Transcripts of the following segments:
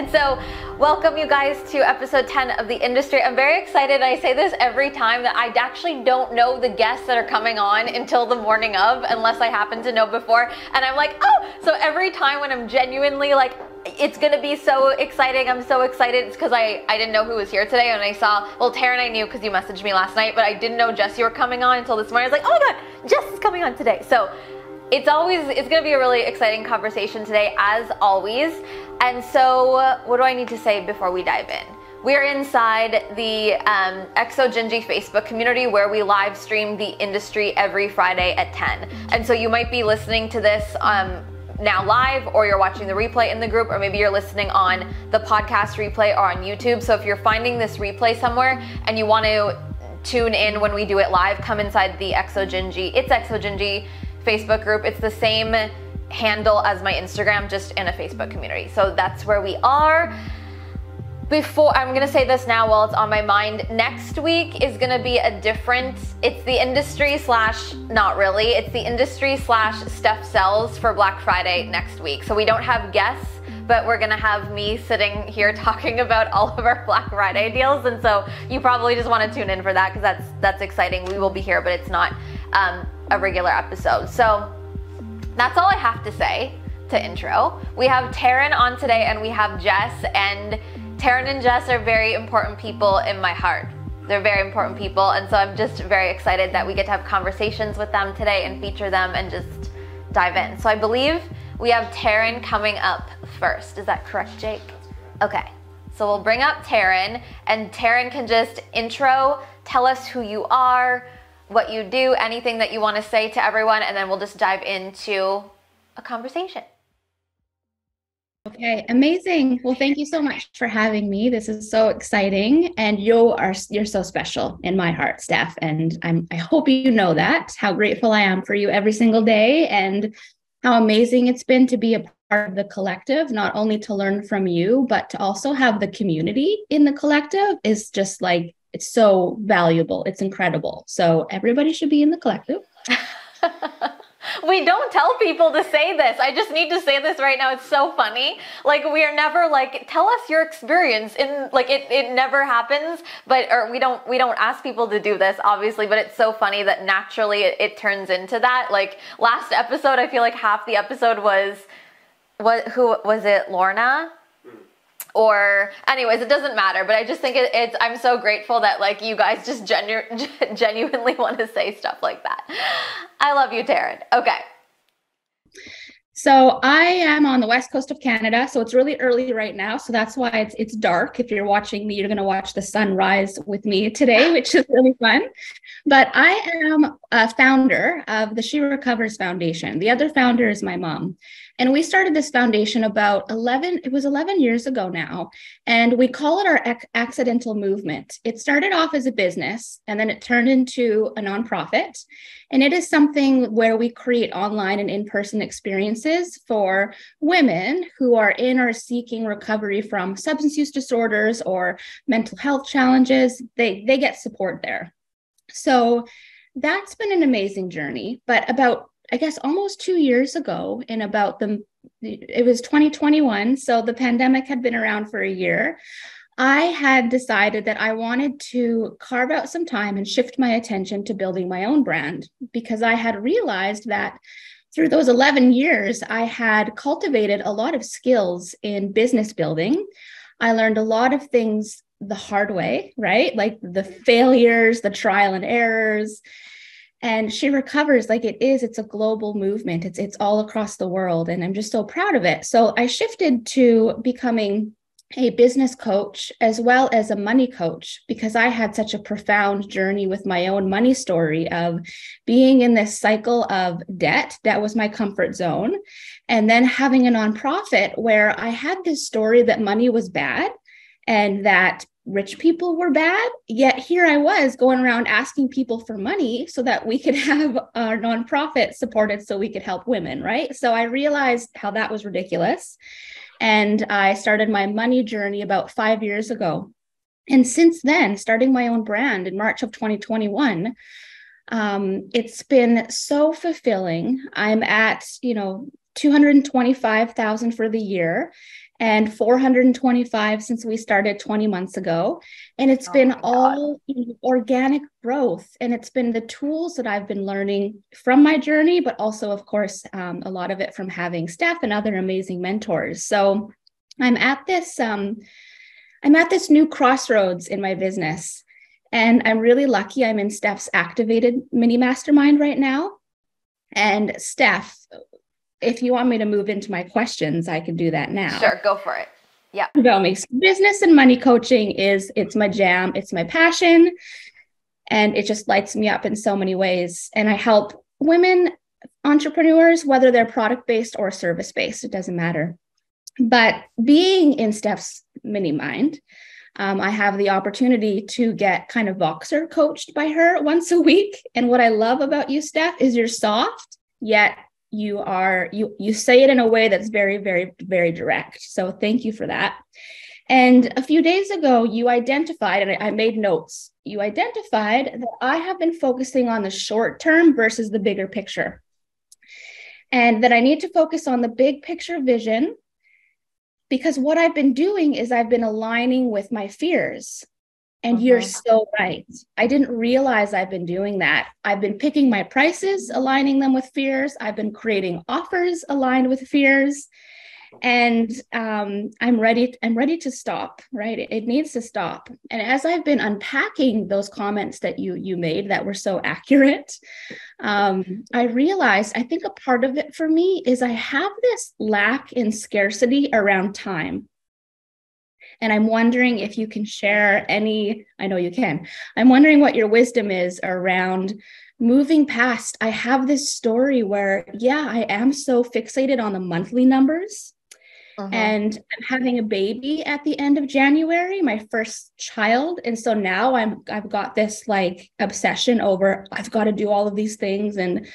And so welcome you guys to episode 10 of The Industry. I'm very excited. I say this every time that I actually don't know the guests that are coming on until the morning of, unless I happen to know before. And I'm like, oh, so every time when I'm genuinely like, it's gonna be so exciting, I'm so excited, it's because I didn't know who was here today, and I saw, well, Taryn I knew because you messaged me last night, but I didn't know Jess you were coming on until this morning. I was like, oh my God, Jess is coming on today. So it's gonna be a really exciting conversation today, as always. And so what do I need to say before we dive in? We're inside the Exo Gingy Facebook community where we live stream The Industry every Friday at 10. And so you might be listening to this now live, or you're watching the replay in the group, or maybe you're listening on the podcast replay or on YouTube. So if you're finding this replay somewhere and you want to tune in when we do it live, come inside the Exo Gingy. It's Exo Gingy Facebook group. It's the same handle as my Instagram, just in a Facebook community. So that's where we are. Before, I'm gonna say this now while it's on my mind, next week is gonna be a different, it's the industry slash, not really, it's the industry slash Steph Sells for Black Friday next week. So we don't have guests, but we're gonna have me sitting here talking about all of our Black Friday deals. And so you probably just wanna tune in for that, because that's exciting. We will be here, but it's not a regular episode. So that's all I have to say to intro. We have Taryn on today and we have Jess, and Taryn and Jess are very important people in my heart. They're very important people, and so I'm just very excited that we get to have conversations with them today and feature them and just dive in. So I believe we have Taryn coming up first. Is that correct, Jake? Okay, so we'll bring up Taryn, and Taryn can just tell us who you are, what you do, anything that you want to say to everyone, and then we'll just dive into a conversation. Okay, amazing. Well, thank you so much for having me. This is so exciting, and you're so special in my heart, Steph. And I hope you know that, how grateful I am for you every single day, and how amazing it's been to be a part of the collective, not only to learn from you, but to also have the community in the collective is just like, it's so valuable. It's incredible. So everybody should be in the collective. We don't tell people to say this. I just need to say this right now. It's so funny. Like, we are never like, tell us your experience in, like, it never happens, or we don't ask people to do this, obviously, but it's so funny that naturally it turns into that. Like, last episode, I feel like half the episode who was it, Lorna? Or anyways, it doesn't matter, but I just think I'm so grateful that like you guys just genuinely want to say stuff like that. I love you, Taryn. Okay. So I am on the west coast of Canada, so it's really early right now. So that's why it's dark. If you're watching me, you're going to watch the sun rise with me today, which is really fun. But I am a founder of the She Recovers Foundation. The other founder is my mom. And we started this foundation about 11 years ago now. And we call it our accidental movement. It started off as a business, and then it turned into a nonprofit. And it is something where we create online and in-person experiences for women who are in or seeking recovery from substance use disorders or mental health challenges. They get support there. So that's been an amazing journey. But about, I guess, almost 2 years ago, it was 2021, so the pandemic had been around for a year, I had decided that I wanted to carve out some time and shift my attention to building my own brand, because I had realized that through those 11 years, I had cultivated a lot of skills in business building. I learned a lot of things the hard way, right? Like the failures, the trial and errors. And She Recovers, like it's a global movement. It's all across the world. And I'm just so proud of it. So I shifted to becoming a business coach as well as a money coach, because I had such a profound journey with my own money story of being in this cycle of debt. That was my comfort zone. And then having a nonprofit where I had this story that money was bad and that rich people were bad. Yet here I was going around asking people for money so that we could have our nonprofit supported so we could help women, right? So I realized how that was ridiculous. And I started my money journey about 5 years ago. And since then, starting my own brand in March of 2021, it's been so fulfilling. I'm at, 225,000 for the year. and 425 since we started 20 months ago. And it's been all organic growth. And it's been the tools that I've been learning from my journey, but also, of course, a lot of it from having Steph and other amazing mentors. So I'm at this new crossroads in my business. And I'm really lucky. I'm in Steph's activated mini mastermind right now. And Steph, if you want me to move into my questions, I can do that now. Sure, go for it. Yeah. About me. Business and money coaching it's my jam. It's my passion. And it just lights me up in so many ways. And I help women entrepreneurs, whether they're product-based or service-based, it doesn't matter. But being in Steph's mini mind, I have the opportunity to get kind of Voxer coached by her once a week. And what I love about you, Steph, is you're soft, yet you say it in a way that's very, very, very direct. So thank you for that. And a few days ago, you identified, and I made notes, you identified that I have been focusing on the short term versus the bigger picture. And that I need to focus on the big picture vision, because what I've been doing is I've been aligning with my fears. And you're so right. I didn't realize I've been doing that. I've been picking my prices, aligning them with fears. I've been creating offers aligned with fears. And I'm ready to stop, right? It needs to stop. And as I've been unpacking those comments that you made that were so accurate, I realized, I think a part of it for me is I have this lack in scarcity around time. And I'm wondering if you can share any, I know you can. I'm wondering what your wisdom is around moving past. I have this story where, I am so fixated on the monthly numbers. And I'm having a baby at the end of January, my first child. And so now I've got this like obsession over, I've got to do all of these things. And,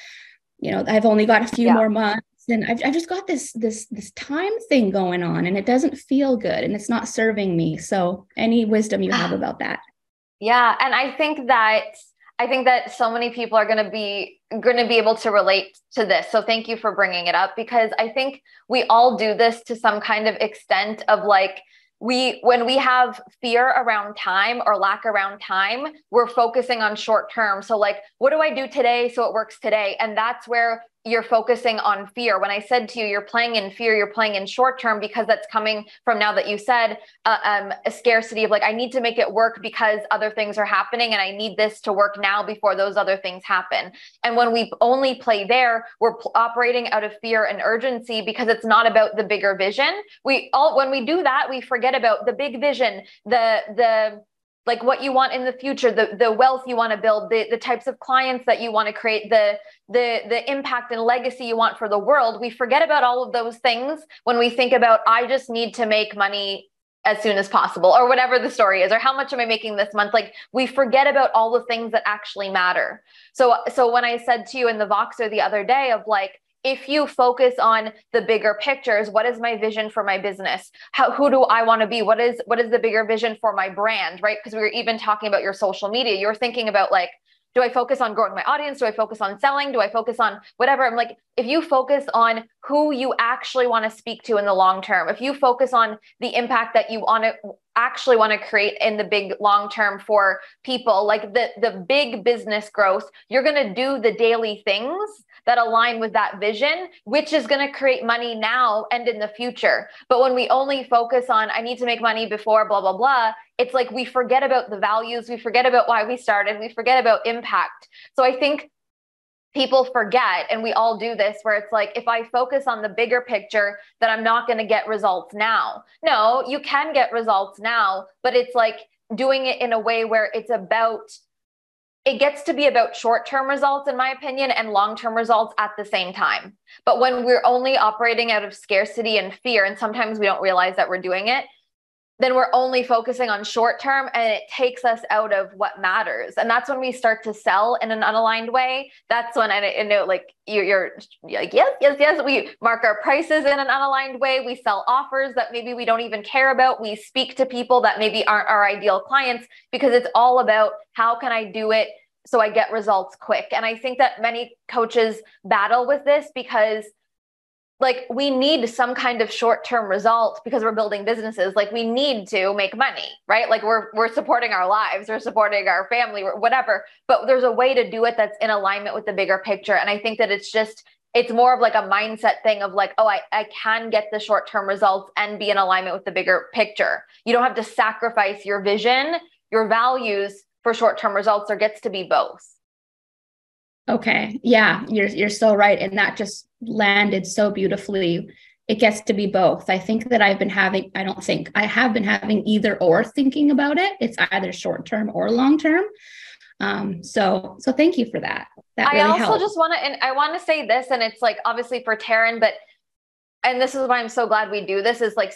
I've only got a few more months. And I've just got this time thing going on, and it doesn't feel good, and it's not serving me. So any wisdom you have about that? Yeah. And I think that so many people are going to be able to relate to this. So thank you for bringing it up, because I think we all do this to some kind of extent of like, when we have fear around time or lack around time, we're focusing on short term. So like, what do I do today so it works today? And that's where you're focusing on fear. When I said to you, you're playing in fear, you're playing in short term, because that's coming from, now that you said, a scarcity of like, I need to make it work because other things are happening and I need this to work now before those other things happen. And when we only play there, we're operating out of fear and urgency, because it's not about the bigger vision. When we do that, we forget about the big vision, the like what you want in the future, the wealth you want to build, the types of clients that you want to create, the impact and legacy you want for the world. We forget about all of those things when we think about, I just need to make money as soon as possible, or whatever the story is, or how much am I making this month? Like, we forget about all the things that actually matter. So when I said to you in the Voxer the other day of like, if you focus on the bigger pictures, what is my vision for my business? Who do I want to be? What is the bigger vision for my brand, right? Because we were even talking about your social media. You're thinking about like, do I focus on growing my audience? Do I focus on selling? Do I focus on whatever? I'm like, if you focus on who you actually want to speak to in the long term, if you focus on the impact that you actually want to create in the big long term for people, like the big business growth, you're going to do the daily things that align with that vision, which is going to create money now and in the future. But when we only focus on, I need to make money before blah, blah, blah, it's like we forget about the values, we forget about why we started, we forget about impact. So I think people forget, and we all do this, where it's like, if I focus on the bigger picture, that I'm not going to get results now. No, you can get results now, but it's like doing it in a way where it gets to be about short-term results, in my opinion, and long-term results at the same time. But when we're only operating out of scarcity and fear, and sometimes we don't realize that we're doing it, then we're only focusing on short term, and it takes us out of what matters. And that's when we start to sell in an unaligned way. That's when I know, like, you're like, yes. We mark our prices in an unaligned way. We sell offers that maybe we don't even care about. We speak to people that maybe aren't our ideal clients, because it's all about, how can I do it so I get results quick? And I think that many coaches battle with this, because like we need some kind of short-term result because we're building businesses. Like we need to make money, right? Like we're supporting our lives, we're supporting our family, whatever, but there's a way to do it that's in alignment with the bigger picture. And I think that it's more of like a mindset thing of like, oh, I can get the short-term results and be in alignment with the bigger picture. You don't have to sacrifice your vision, your values for short-term results. There gets to be both. Okay. Yeah, you're so right. And that just landed so beautifully. It gets to be both. I think that I have been having either or thinking about it. It's either short term or long term. So thank you for that. That really helped. I also just want to say this, and it's like obviously for Taryn, and this is why I'm so glad we do this, is like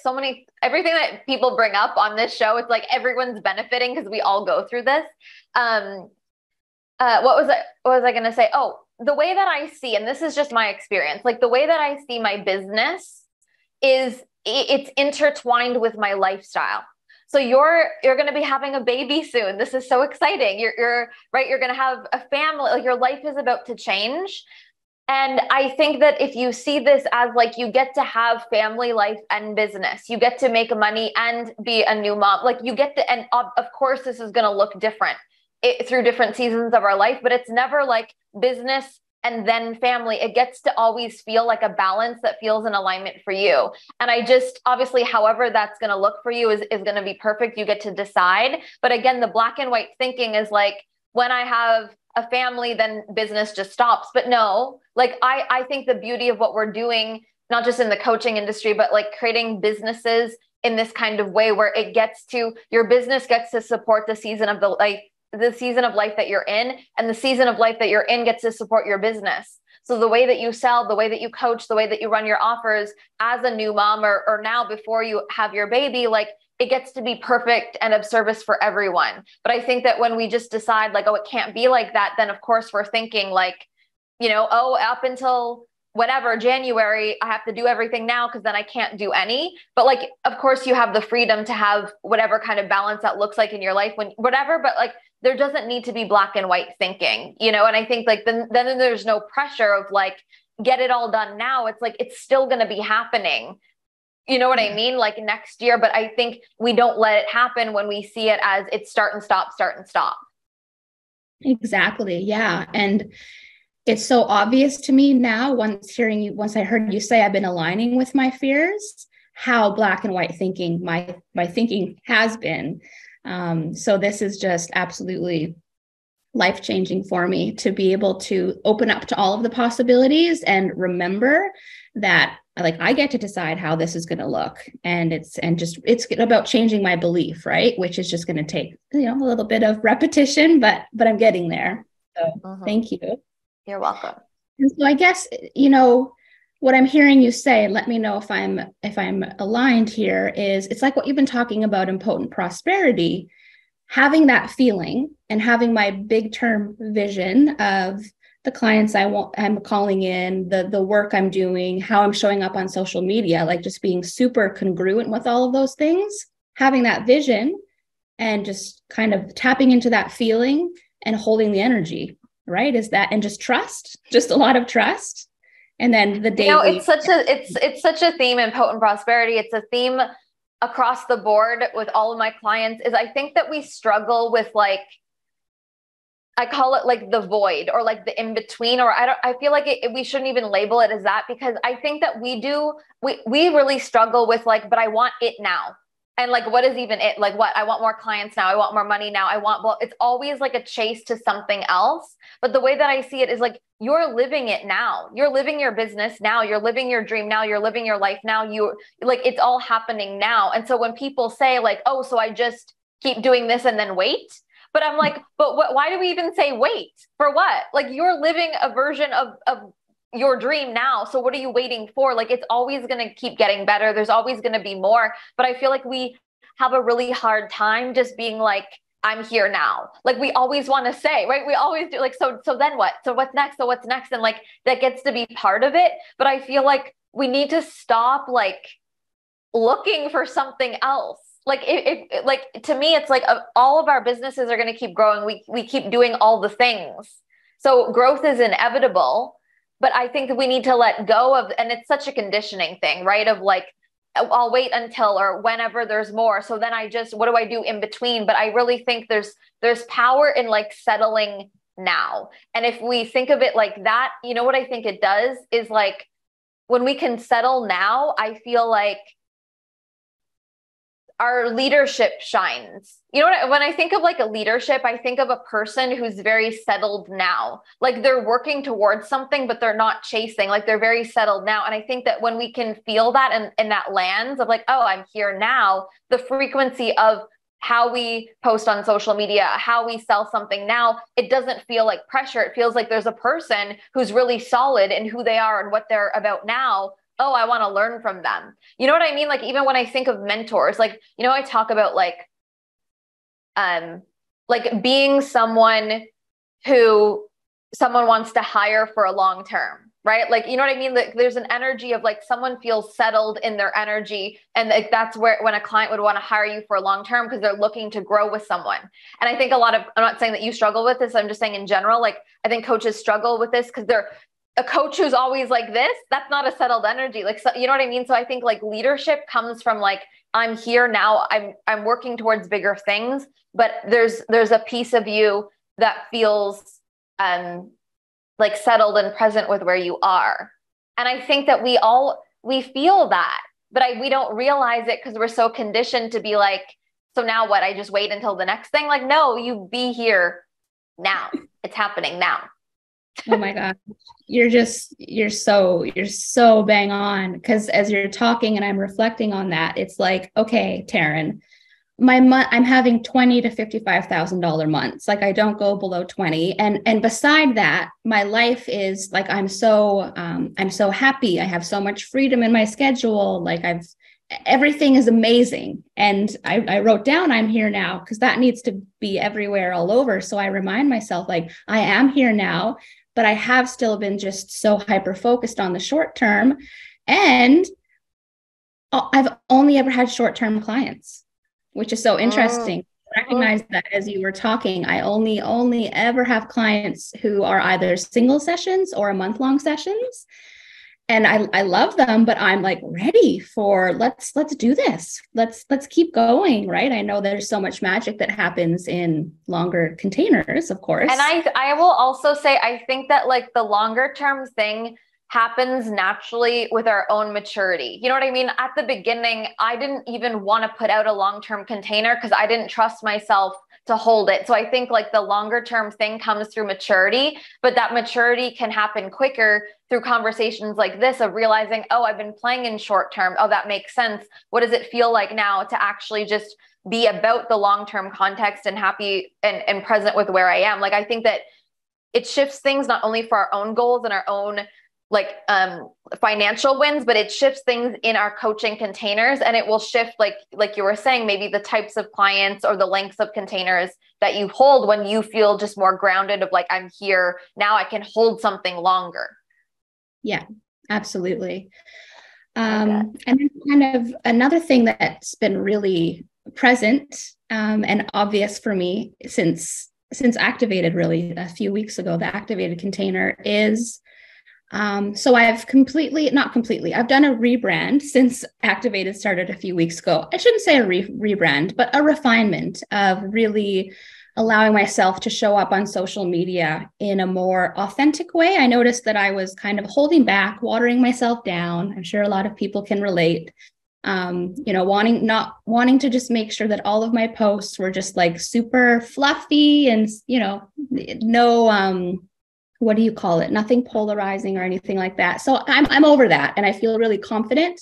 everything that people bring up on this show, it's like everyone's benefiting because we all go through this. What was I going to say? Oh, the way that I see, and this is just my experience, like the way that I see my business is it's intertwined with my lifestyle. So you're going to be having a baby soon. This is so exciting. You're right. You're going to have a family. Like your life is about to change. And I think that if you see this as like, you get to have family life and business, you get to make money and be a new mom, like you get to, and of course this is going to look different through different seasons of our life, but it's never like business and then family. It gets to always feel like a balance that feels in alignment for you. And I just, obviously, however that's going to look for you is going to be perfect. You get to decide. But again, the black and white thinking is like, when I have a family, then business just stops. But no, like I think the beauty of what we're doing, not just in the coaching industry, but like creating businesses in this kind of way where your business gets to support the season of life that you're in, and the season of life that you're in gets to support your business. So the way that you sell, the way that you coach, the way that you run your offers as a new mom or now before you have your baby, like it gets to be perfect and of service for everyone. But I think that when we just decide like, oh, it can't be like that, then of course we're thinking like, oh, up until whatever, January, I have to do everything now because then I can't do any. But like, of course you have the freedom to have whatever kind of balance that looks like in your life but like, there doesn't need to be black and white thinking, and I think like then there's no pressure of like, get it all done now. It's like, it's still going to be happening. You know what I mean? Like next year, but I think we don't let it happen when we see it as it's start and stop. Exactly. Yeah. And it's so obvious to me now, once I heard you say I've been aligning with my fears, how black and white thinking my thinking has been. So this is just absolutely life-changing for me to be able to open up to all of the possibilities and remember that like I get to decide how this is going to look. And it's about changing my belief, right? Which is just going to take, a little bit of repetition, but I'm getting there. So Thank you. You're welcome. And so I guess, what I'm hearing you say, let me know if I'm aligned here, is it's like what you've been talking about in Potent Prosperity, having that feeling and having my big term vision of the clients I'm calling in, the work I'm doing, how I'm showing up on social media, like just being super congruent with all of those things, having that vision and just kind of tapping into that feeling and holding the energy, right? And just trust, just a lot of trust. And then the daily. It's such a theme in Potent Prosperity. It's a theme across the board with all of my clients is I think that we struggle with like, I call it like the void or like the in between, or I feel like we shouldn't even label it as that, because I think that we really struggle with like, but I want it now. And like, what is even it? Like what? I want more clients now. I want more money now. It's always like a chase to something else. But the way that I see it is like, you're living it now. You're living your business now. You're living your dream now. You're living your life now. It's all happening now. And so when people say like, oh, so I just keep doing this and then wait. But I'm like, but why do we even say wait? For what? Like you're living a version of your dream now. So what are you waiting for? Like, it's always going to keep getting better. There's always going to be more. But I feel like we have a really hard time just being like, I'm here now. Like we always want to say, right? We always do like, so then what? So what's next? So what's next? And like, that gets to be part of it. But I feel like we need to stop like looking for something else. Like if like, to me, it's like all of our businesses are going to keep growing. We keep doing all the things. So growth is inevitable. but I think that we need to let go of, and it's such a conditioning thing, right? Of like, I'll wait until or whenever there's more. So then what do I do in between? But I really think there's power in like settling now. And if we think of it like that, you know what I think it does is like when we can settle now, I feel like our leadership shines. You know what? When I think of like a leadership, I think of a person who's very settled now. Like they're working towards something, but they're not chasing. Like they're very settled now. And I think that when we can feel that in that lens of like, oh, I'm here now, the frequency of how we post on social media, how we sell something now, it doesn't feel like pressure. It feels like there's a person who's really solid in who they are and what they're about now. Oh, I want to learn from them. You know what I mean? Like, even when I think of mentors, like, you know, I talk about like being someone who someone wants to hire for a long term, right? Like, you know what I mean? Like, there's an energy of like someone feels settled in their energy. And like, that's where, when a client would want to hire you for a long term, because they're looking to grow with someone. And I think I'm not saying that you struggle with this. I'm just saying in general, like, I think coaches struggle with this because they're, a coach who's always like this, that's not a settled energy. Like, so, you know what I mean? So I think like leadership comes from like, I'm here now, I'm working towards bigger things, but there's a piece of you that feels like settled and present with where you are. And I think that we feel that, but we don't realize it because we're so conditioned to be like, so now what? I just wait until the next thing? Like, no, you be here now. It's happening now. Oh my God. You're so bang on. Because as you're talking and I'm reflecting on that, it's like, okay, Taryn, I'm having $20,000 to $55,000 months. Like I don't go below 20. And beside that, my life is like, I'm so happy. I have so much freedom in my schedule. Like everything is amazing. And I wrote down, I'm here now, because that needs to be everywhere all over. So I remind myself, like, I am here now, but I have still been just so hyper-focused on the short term. And I've only ever had short-term clients, which is so interesting. I recognize that as you were talking, I only ever have clients who are either single sessions or a month-long sessions. And I love them, but I'm like ready for let's do this. Let's keep going, right? I know there's so much magic that happens in longer containers, of course. And I will also say, I think that like the longer term thing happens naturally with our own maturity. You know what I mean? At the beginning, I didn't even want to put out a long-term container because I didn't trust myself to hold it. So I think like the longer term thing comes through maturity, but that maturity can happen quicker through conversations like this of realizing, oh, I've been playing in short term. Oh, that makes sense. What does it feel like now to actually just be about the long-term context and happy and present with where I am? Like, I think that it shifts things not only for our own goals and our own like financial wins, but it shifts things in our coaching containers, and it will shift, like you were saying, maybe the types of clients or the lengths of containers that you hold when you feel just more grounded of like, I'm here now, I can hold something longer. Yeah, absolutely. And kind of another thing that's been really present and obvious for me since activated really a few weeks ago, the activated container is so I've I've done a rebrand since Activated started a few weeks ago. I shouldn't say a rebrand, but a refinement of really allowing myself to show up on social media in a more authentic way. I noticed that I was kind of holding back, watering myself down. I'm sure a lot of people can relate. Not wanting to just make sure that all of my posts were just like super fluffy and, no, what do you call it? Nothing polarizing or anything like that. So I'm over that. And I feel really confident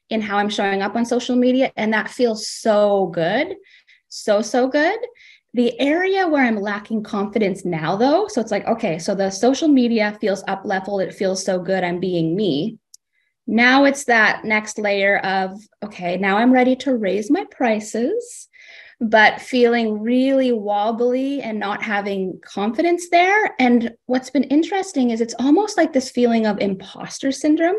in how I'm showing up on social media. And that feels so good. So good. The area where I'm lacking confidence now, though, so it's like, okay, so the social media feels up leveled. It feels so good. I'm being me. Now it's that next layer of, okay, now I'm ready to raise my prices, but feeling really wobbly and not having confidence there. And what's been interesting is it's almost like this feeling of imposter syndrome.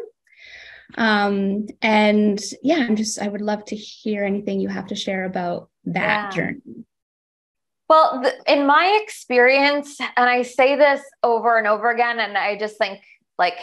And yeah, I would love to hear anything you have to share about that journey. Well, in my experience, and I say this over and over again, and I just think like,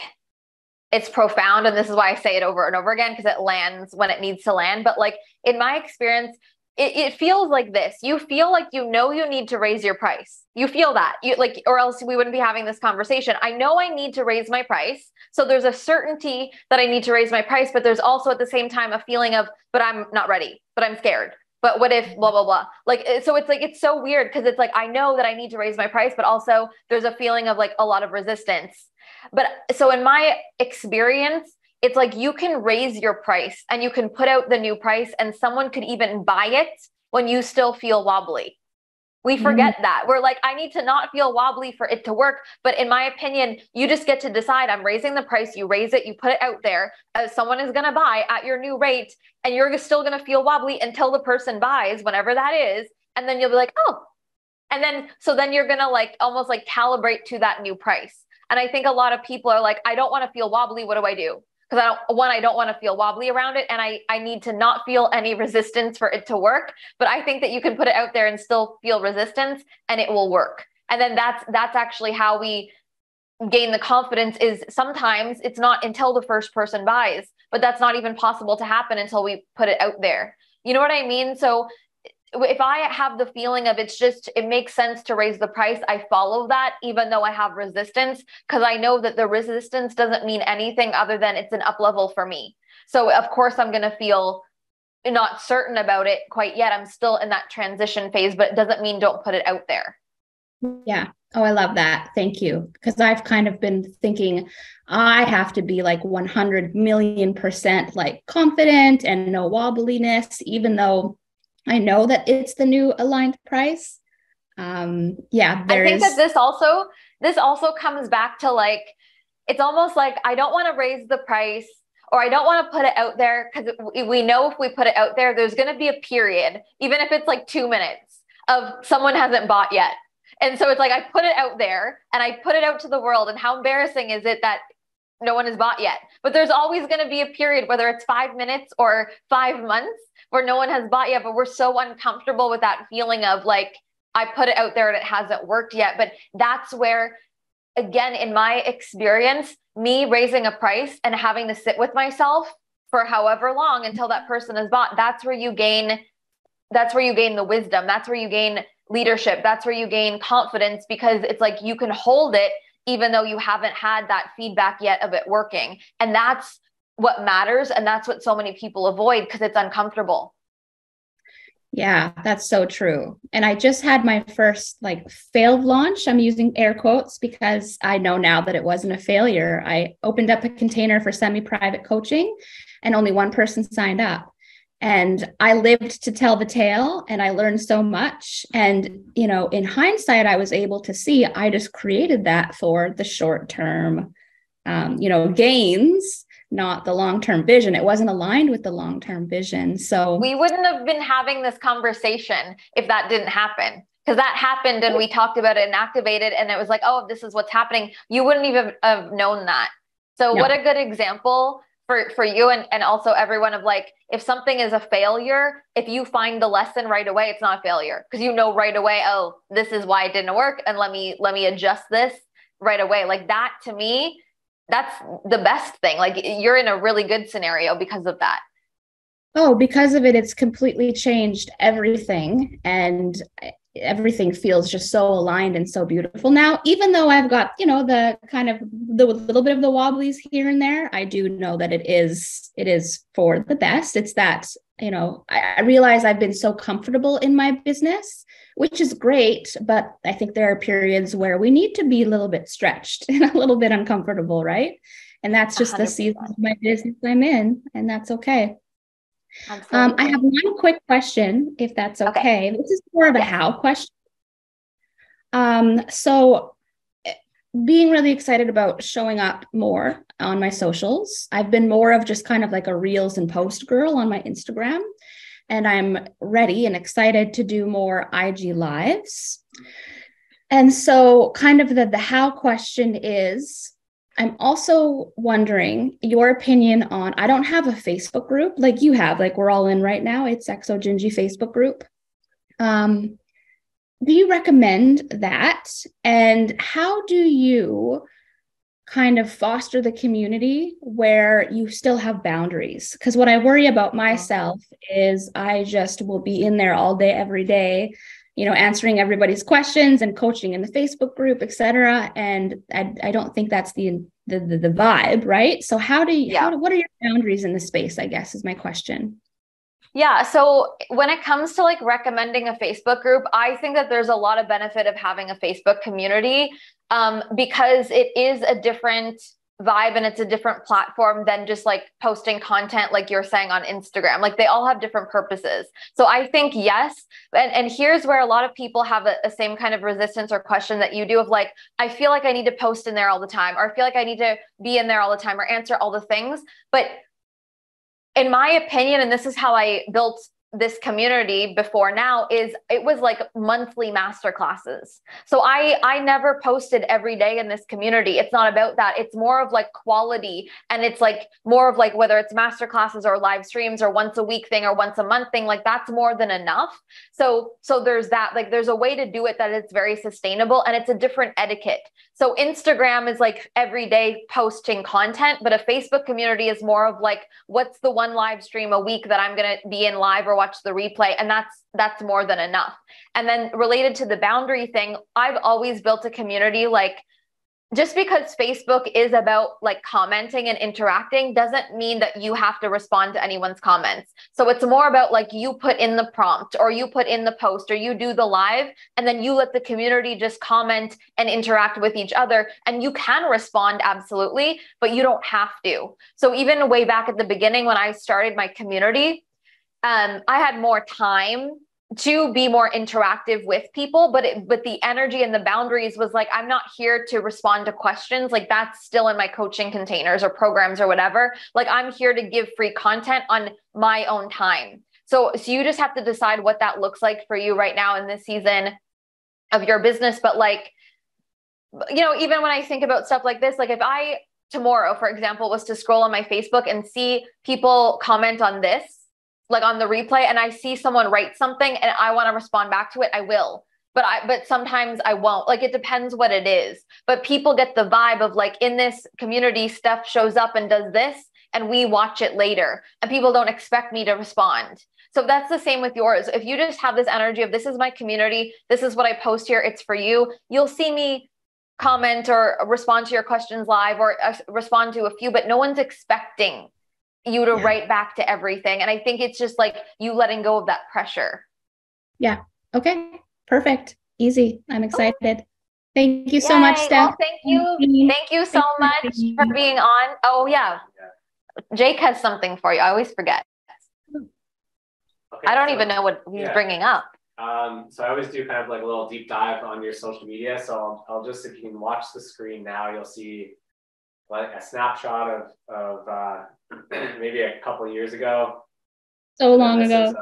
it's profound. And this is why I say it over and over again, because it lands when it needs to land. But like in my experience, it feels like this. You feel like you need to raise your price. You feel that you like, or else we wouldn't be having this conversation. I know I need to raise my price. So there's a certainty that I need to raise my price, but there's also at the same time a feeling of, but I'm not ready, but I'm scared. But what if blah, blah, blah. Like, so it's like, it's so weird because it's like, I know that I need to raise my price, but also there's a feeling of like a lot of resistance. But so in my experience, it's like you can raise your price and you can put out the new price and someone could even buy it when you still feel wobbly. We forget that. We're like, I need to not feel wobbly for it to work. But in my opinion, you just get to decide, I'm raising the price, you raise it, you put it out there, someone is going to buy at your new rate, and you're still going to feel wobbly until the person buys, whenever that is. And then you'll be like, oh, and then, so then you're going to like almost like calibrate to that new price. And I think a lot of people are like, I don't want to feel wobbly. What do I do? Because I don't want to feel wobbly around it. And I need to not feel any resistance for it to work. But I think that you can put it out there and still feel resistance and it will work. And then that's actually how we gain the confidence. Is sometimes it's not until the first person buys, but that's not even possible to happen until we put it out there. You know what I mean? So if I have the feeling of it makes sense to raise the price, I follow that, even though I have resistance, because I know that the resistance doesn't mean anything other than it's an up level for me. So of course I'm going to feel not certain about it quite yet. I'm still in that transition phase, but it doesn't mean don't put it out there. Yeah. Oh, I love that. Thank you. Because I've kind of been thinking I have to be like 100 million% like confident and no wobbliness, even though I know that it's the new aligned price. I think that this also comes back to like, it's almost like I don't want to raise the price, or I don't want to put it out there, because we know if we put it out there, there's going to be a period, even if it's like 2 minutes, of someone hasn't bought yet. And so it's like, I put it out there and I put it out to the world, and how embarrassing is it that no one has bought yet? But there's always going to be a period, whether it's 5 minutes or 5 months, where no one has bought yet, but we're so uncomfortable with that feeling of like, I put it out there and it hasn't worked yet. But that's where, again, in my experience, me raising a price and having to sit with myself for however long until that person has bought, that's where you gain the wisdom. That's where you gain leadership. That's where you gain confidence, because it's like you can hold it even though you haven't had that feedback yet of it working. And that's what matters. And that's what so many people avoid, because it's uncomfortable. Yeah, that's so true. And I just had my first like failed launch. I'm using air quotes because I know now that it wasn't a failure. I opened up a container for semi-private coaching and only one person signed up. And I lived to tell the tale, and I learned so much. And, you know, in hindsight, I was able to see I just created that for the short term, gains, not the long-term vision. It wasn't aligned with the long-term vision. So we wouldn't have been having this conversation if that didn't happen, because that happened and we talked about it and activated, and it was like, oh, this is what's happening. You wouldn't even have known that. So no. What a good example for you and also everyone of like, if something is a failure, if you find the lesson right away, it's not a failure, because you know right away, oh, this is why it didn't work, and let me adjust this right away. Like that, to me, that's the best thing. Like you're in a really good scenario because of that. Oh, because of it, it's completely changed everything. And everything feels just so aligned and so beautiful now. Even though I've got, the kind of the little bit of the wobblies here and there, I do know that it is for the best. It's that, I realize I've been so comfortable in my business, which is great, but I think there are periods where we need to be a little bit stretched and a little bit uncomfortable, right? And that's just 100%. The season of my business I'm in, and that's okay. I have one quick question, if that's okay. This is more of a how question. So being really excited about showing up more on my socials. I've been more of just kind of like a reels and post girl on my Instagram, and I'm ready and excited to do more IG lives. And so kind of the how question is, I'm also wondering your opinion on, I don't have a Facebook group like you have, like we're all in right now. It's Exo Gingy Facebook group. Do you recommend that? And how do you kind of foster the community where you still have boundaries. Because what I worry about myself is I just will be in there all day, every day, answering everybody's questions and coaching in the Facebook group, etc. And I don't think that's the vibe, right? So what are your boundaries in the space, I guess, is my question. Yeah. So when it comes to like recommending a Facebook group, I think that there's a lot of benefit of having a Facebook community, because it is a different vibe and it's a different platform than just like posting content, like you're saying on Instagram. Like they all have different purposes. So I think, yes. And here's where a lot of people have a same kind of resistance or question that you do of like, I feel like I need to post in there all the time, or I feel like I need to be in there all the time or answer all the things. But in my opinion, and this is how I built this community before now, is it was like monthly master classes. So I never posted every day in this community. It's not about that. It's more of like quality. And it's like more of like, whether it's master classes or live streams or once a week thing or once a month thing, like that's more than enough. So there's that, like, there's a way to do it that it's very sustainable and it's a different etiquette. So Instagram is like every day posting content, but a Facebook community is more of like, what's the one live stream a week that I'm going to be in live or watch the replay? And that's more than enough. And then related to the boundary thing, I've always built a community. Like, just because Facebook is about like commenting and interacting doesn't mean that you have to respond to anyone's comments. So it's more about like you put in the prompt or you put in the post or you do the live, and then you let the community just comment and interact with each other. And you can respond, absolutely, but you don't have to. So even way back at the beginning when I started my community, I had more time to be more interactive with people, but the energy and the boundaries was like, I'm not here to respond to questions. Like that's still in my coaching containers or programs or whatever. Like I'm here to give free content on my own time. So you just have to decide what that looks like for you right now in this season of your business. But like, even when I think about stuff like this, like if I tomorrow, for example, was to scroll on my Facebook and see people comment on this, like on the replay, and I see someone write something and I want to respond back to it, I will. But sometimes I won't. Like it depends what it is. But people get the vibe of like, in this community, stuff shows up and does this, and we watch it later. And people don't expect me to respond. So that's the same with yours. If you just have this energy of, this is my community, this is what I post here, it's for you, you'll see me comment or respond to your questions live or respond to a few, but no one's expecting you to write back to everything. And I think it's just like you letting go of that pressure. Yeah. Okay. Perfect. Easy. I'm excited. Thank you so much, Steph. Well, thank you. Thank you so much for being on. Oh yeah. Jake has something for you. I always forget. Okay, I don't even know what he's bringing up. So I always do kind of like a little deep dive on your social media. So I'll just, if you can watch the screen now, you'll see like a snapshot of maybe a couple of years ago. So long ago.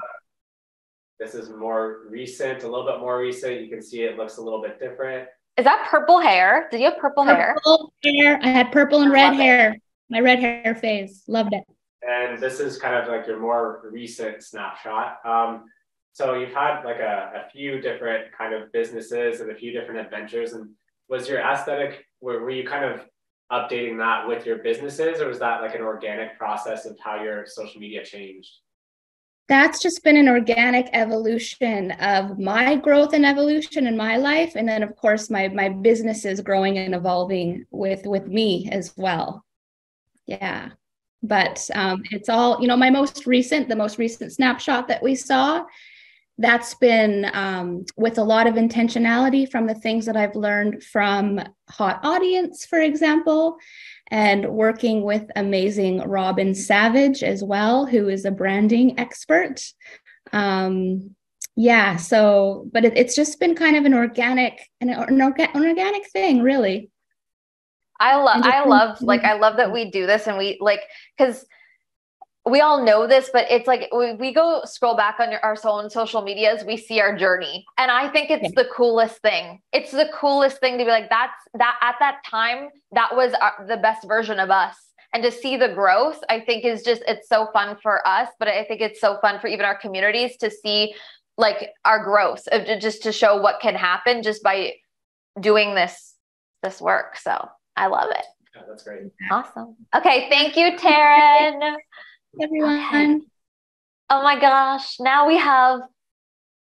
This is more recent, a little bit more recent. You can see it looks a little bit different. Is that purple hair? Did you have purple hair? I had purple and red hair. My red hair phase. Loved it. And this is kind of like your more recent snapshot. So you've had like a few different kind of businesses and a few different adventures. And was your aesthetic, were you kind of updating that with your businesses, or was that like an organic process of how your social media changed? That's just been an organic evolution of my growth and evolution in my life. And then of course, my business is growing and evolving with me as well. Yeah. But it's all, the most recent snapshot that we saw, that's been with a lot of intentionality from the things that I've learned from Hot Audience, for example, and working with amazing Robin Savage as well, who is a branding expert. But it's just been kind of an organic thing, really. I love that we do this, and we like, because we all know this, but it's like we go scroll back on our own social medias, we see our journey. And I think it's the coolest thing. It's the coolest thing to be like, that at that time, that was the best version of us. And to see the growth, I think is just, it's so fun for us, but I think it's so fun for even our communities to see like our growth, just to show what can happen just by doing this work. So I love it. Yeah, that's great. Awesome. Okay. Thank you, Taryn. Everyone. Okay. Oh my gosh. Now we have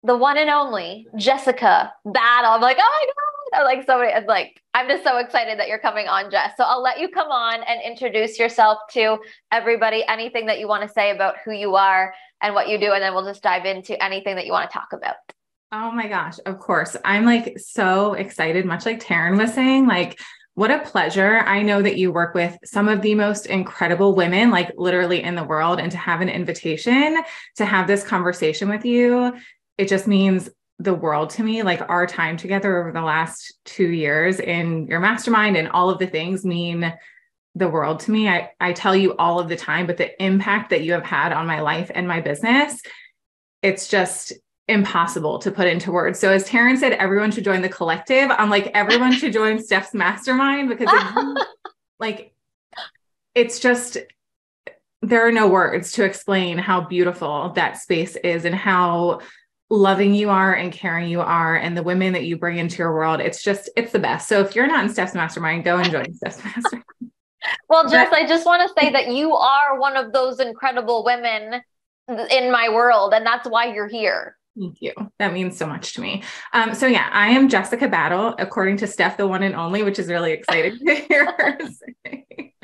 the one and only Jessica Battle. I'm like, oh my God. I'm like, I'm just so excited that you're coming on, Jess. So I'll let you come on and introduce yourself to everybody, anything that you want to say about who you are and what you do. And then we'll just dive into anything that you want to talk about. Oh my gosh, of course. I'm like so excited, much like Taryn was saying, like, what a pleasure. I know that you work with some of the most incredible women, like literally in the world, and to have an invitation to have this conversation with you, it just means the world to me. Like our time together over the last 2 years in your mastermind and all of the things mean the world to me. I tell you all of the time, but the impact that you have had on my life and my business, it's just impossible to put into words. So as Taryn said, everyone should join the collective. I'm like, everyone should join Steph's mastermind because like, it's just, there are no words to explain how beautiful that space is and how loving you are and caring you are and the women that you bring into your world. It's the best. So if you're not in Steph's mastermind, go and join Steph's mastermind. Well, Jess, I just want to say that you are one of those incredible women in my world, and that's why you're here. Thank you. That means so much to me. So yeah, I am Jessica Battle, according to Steph, the one and only, which is really exciting to hear her say.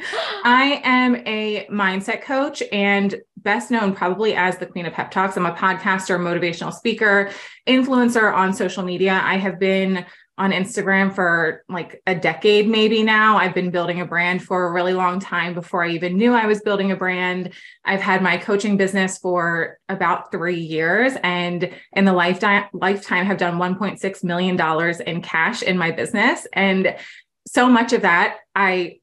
I am a mindset coach and best known probably as the Queen of Pep Talks. I'm a podcaster, motivational speaker, influencer on social media. I have been on Instagram for like a decade, maybe now. I've been building a brand for a really long time before I even knew I was building a brand. I've had my coaching business for about 3 years and in the lifetime have done $1.6 million in cash in my business. And so much of that I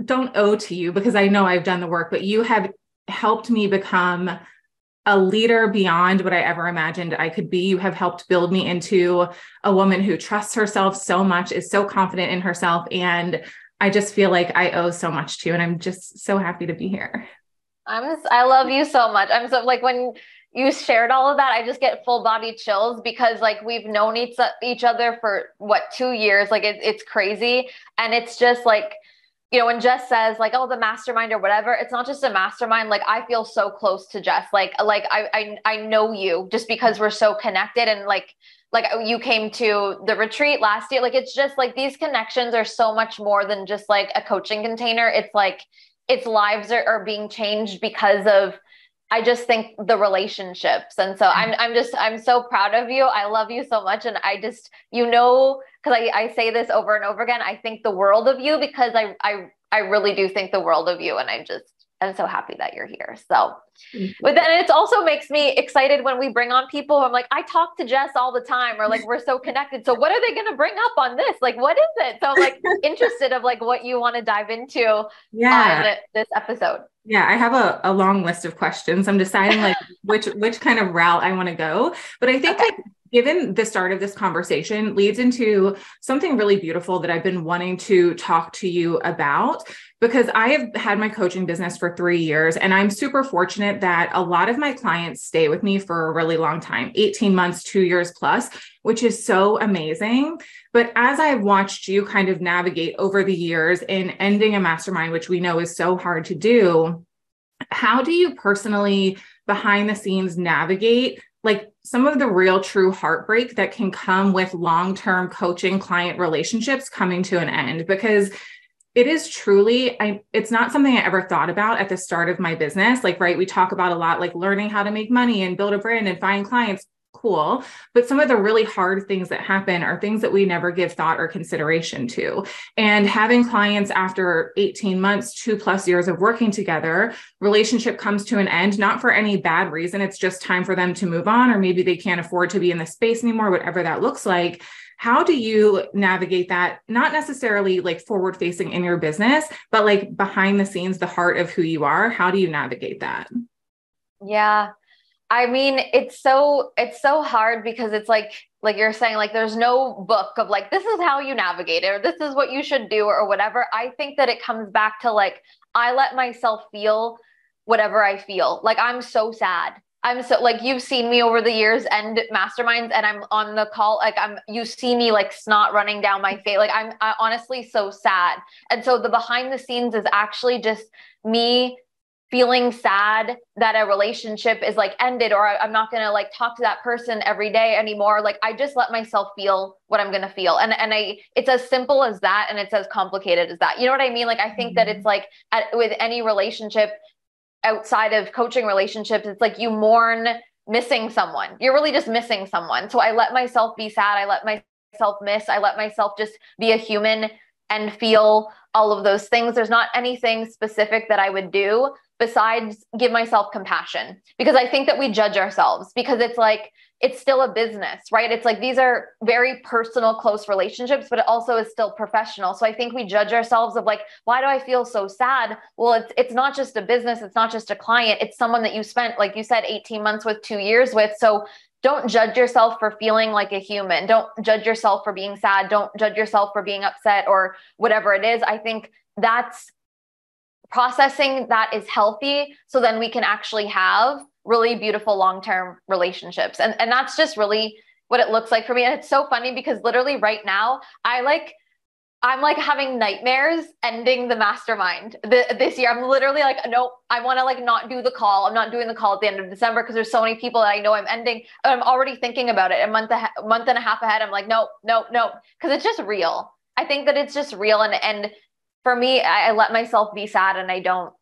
don't owe to you because I know I've done the work, but you have helped me become a leader beyond what I ever imagined I could be. You have helped build me into a woman who trusts herself so much, is so confident in herself. And I just feel like I owe so much to you. And I'm just so happy to be here. I love you so much. I'm so like, when you shared all of that, I just get full body chills because like we've known each other for 2 years. Like it's crazy. And it's just like, you know, when Jess says like, oh, the mastermind or whatever, it's not just a mastermind. Like I feel so close to Jess. Like I know you just because we're so connected. And like you came to the retreat last year. Like, it's just like, these connections are so much more than just like a coaching container. It's like, its lives are being changed because of, I just think, the relationships. And so I'm so proud of you. I love you so much. And I just, because I say this over and over again, I think the world of you because I really do think the world of you. And I'm so happy that you're here. So, but then it also makes me excited when we bring on people who I'm like, I talk to Jess all the time, or like, we're so connected. So what are they going to bring up on this? Like, what is it? So I'm like interested of like what you want to dive into on this episode. Yeah, I have a long list of questions. I'm deciding like which kind of route I want to go. But I think like given the start of this conversation leads into something really beautiful that I've been wanting to talk to you about, because I have had my coaching business for 3 years and I'm super fortunate that a lot of my clients stay with me for a really long time, 18 months, 2 years plus, which is so amazing. But as I've watched you kind of navigate over the years in ending a mastermind, which we know is so hard to do, how do you personally behind the scenes navigate like some of the real true heartbreak that can come with long-term coaching client relationships coming to an end? Because it is truly, it's not something I ever thought about at the start of my business. Like, right, we talk about a lot, like learning how to make money and build a brand and find clients. Cool. But some of the really hard things that happen are things that we never give thought or consideration to. And having clients after 18 months, 2+ years of working together, relationship comes to an end, not for any bad reason. It's just time for them to move on, or maybe they can't afford to be in the space anymore, whatever that looks like. How do you navigate that? Not necessarily like forward facing in your business, but like behind the scenes, the heart of who you are. How do you navigate that? Yeah. I mean, it's so hard because it's like you're saying, like, there's no book of like, this is how you navigate it, or this is what you should do, or whatever. I think that it comes back to like, I let myself feel whatever I feel. Like, I'm so sad. I'm so like, you've seen me over the years end masterminds and I'm on the call. Like you see me like snot running down my face. Like I'm honestly so sad. And so the behind the scenes is actually just me feeling sad that a relationship is like ended, or I'm not going to like talk to that person every day anymore. Like I just let myself feel what I'm going to feel. And it's as simple as that. And it's as complicated as that. You know what I mean? Like, I think that it's like with any relationship, outside of coaching relationships, it's like you mourn missing someone. You're really just missing someone. So I let myself be sad. I let myself miss. I let myself just be a human and feel all of those things. There's not anything specific that I would do besides give myself compassion, because I think that we judge ourselves, because it's like, it's still a business, right? It's like, these are very personal, close relationships, but it also is still professional. So I think we judge ourselves of like, why do I feel so sad? Well, it's not just a business. It's not just a client. It's someone that you spent, like you said, 18 months with, 2 years with. So don't judge yourself for feeling like a human. Don't judge yourself for being sad. Don't judge yourself for being upset or whatever it is. I think that's processing that is healthy. So then we can actually have really beautiful long-term relationships. And that's just really what it looks like for me. And it's so funny because literally right now, I'm like having nightmares ending the mastermind this year. I'm literally like, no, I want to like not do the call. I'm not doing the call at the end of December because there's so many people that I know I'm ending. I'm already thinking about it a month and a half ahead. I'm like, no, because it's just real. I think that it's just real. And for me, I let myself be sad and I don't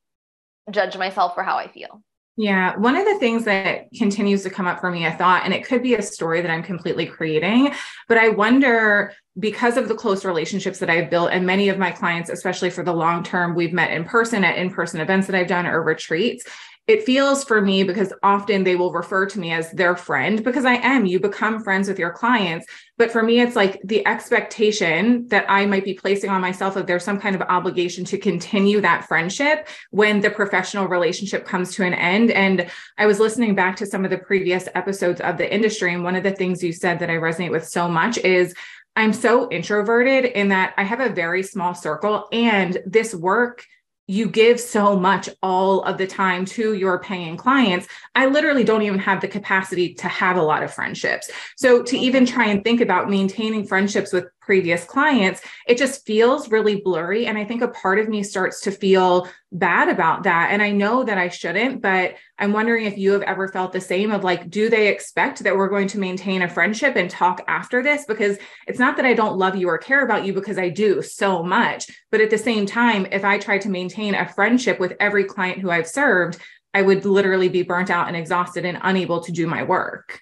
judge myself for how I feel. Yeah. One of the things that continues to come up for me, I thought, and it could be a story that I'm completely creating, but I wonder, because of the close relationships that I've built, and many of my clients, especially for the long term, we've met in person at in-person events that I've done or retreats. It feels for me, because often they will refer to me as their friend, because you become friends with your clients. But for me, it's like the expectation that I might be placing on myself that there's some kind of obligation to continue that friendship when the professional relationship comes to an end. And I was listening back to some of the previous episodes of the industry. And one of the things you said that I resonate with so much is, I'm so introverted in that I have a very small circle, and this work, you give so much all of the time to your paying clients. I literally don't even have the capacity to have a lot of friendships. So to even try and think about maintaining friendships with previous clients, it just feels really blurry. And I think a part of me starts to feel bad about that. And I know that I shouldn't, but I'm wondering if you have ever felt the same of like, do they expect that we're going to maintain a friendship and talk after this? Because it's not that I don't love you or care about you, because I do so much. But at the same time, if I try to maintain a friendship with every client who I've served, I would literally be burnt out and exhausted and unable to do my work.